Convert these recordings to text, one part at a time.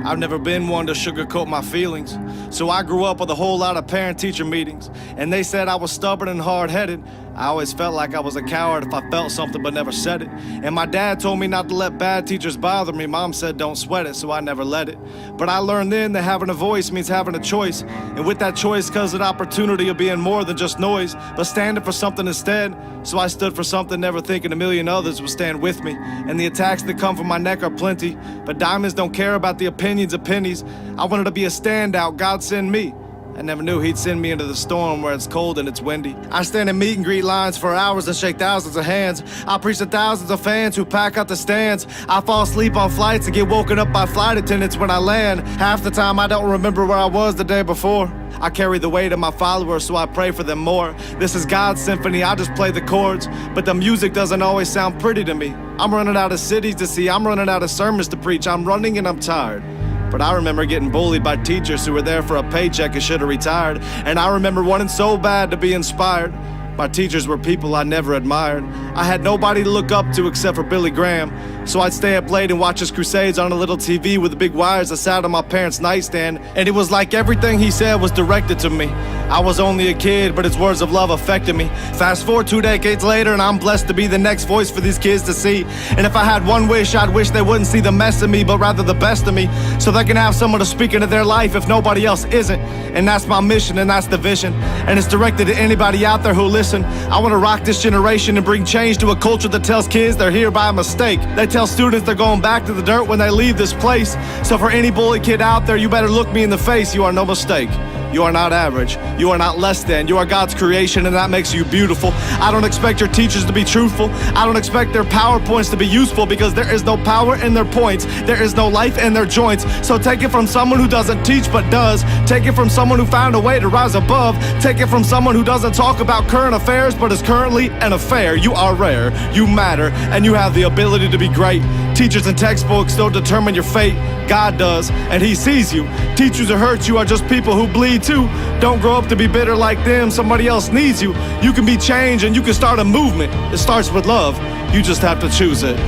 I've never been one to sugarcoat my feelings. So I grew up with a whole lot of parent-teacher meetings, and they said I was stubborn and hard-headed. I always felt like I was a coward if I felt something but never said it. And my dad told me not to let bad teachers bother me. Mom said don't sweat it, so I never let it. But I learned then that having a voice means having a choice. And with that choice comes an opportunity of being more than just noise, but standing for something instead. So I stood for something, never thinking a million others would stand with me. And the attacks that come from my neck are plenty, but diamonds don't care about the opinions of pennies. I wanted to be a standout, God send me. I never knew he'd send me into the storm where it's cold and it's windy. I stand in meet and greet lines for hours and shake thousands of hands. I preach to thousands of fans who pack out the stands. I fall asleep on flights and get woken up by flight attendants when I land. Half the time I don't remember where I was the day before. I carry the weight of my followers, so I pray for them more. This is God's symphony, I just play the chords, but the music doesn't always sound pretty to me. I'm running out of cities to see, I'm running out of sermons to preach. I'm running and I'm tired. But I remember getting bullied by teachers who were there for a paycheck and should have retired. And I remember wanting so bad to be inspired. My teachers were people I never admired. I had nobody to look up to except for Billy Graham. So I'd stay up late and watch his crusades on a little TV with the big wires that sat on my parents' nightstand. And it was like everything he said was directed to me. I was only a kid, but his words of love affected me. Fast forward 2 decades later, and I'm blessed to be the next voice for these kids to see. And if I had one wish, I'd wish they wouldn't see the mess in me, but rather the best of me, so they can have someone to speak into their life if nobody else isn't. And that's my mission, and that's the vision. And it's directed to anybody out there who listen. I want to rock this generation and bring change to a culture that tells kids they're here by mistake. They tell students they're going back to the dirt when they leave this place. So for any bully kid out there, you better look me in the face. You are no mistake. You are not average. You are not less than. You are God's creation, and that makes you beautiful. I don't expect your teachers to be truthful. I don't expect their PowerPoints to be useful, because there is no power in their points. There is no life in their joints. So take it from someone who doesn't teach but does. Take it from someone who found a way to rise above. Take it from someone who doesn't talk about current affairs but is currently an affair. You are rare, you matter, and you have the ability to be great. Teachers and textbooks don't determine your fate. God does, and he sees you. Teachers who hurt you are just people who bleed too. Don't grow up to be bitter like them. Somebody else needs you. You can be changed, and you can start a movement. It starts with love. You just have to choose it.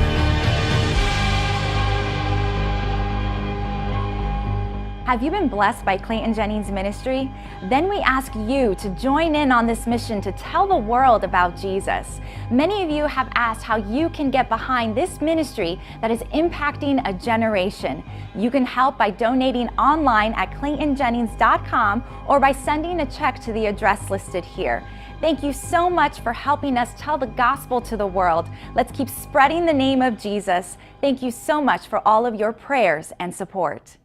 Have you been blessed by Clayton Jennings Ministry? Then we ask you to join in on this mission to tell the world about Jesus. Many of you have asked how you can get behind this ministry that is impacting a generation. You can help by donating online at claytonjennings.com or by sending a check to the address listed here. Thank you so much for helping us tell the gospel to the world. Let's keep spreading the name of Jesus. Thank you so much for all of your prayers and support.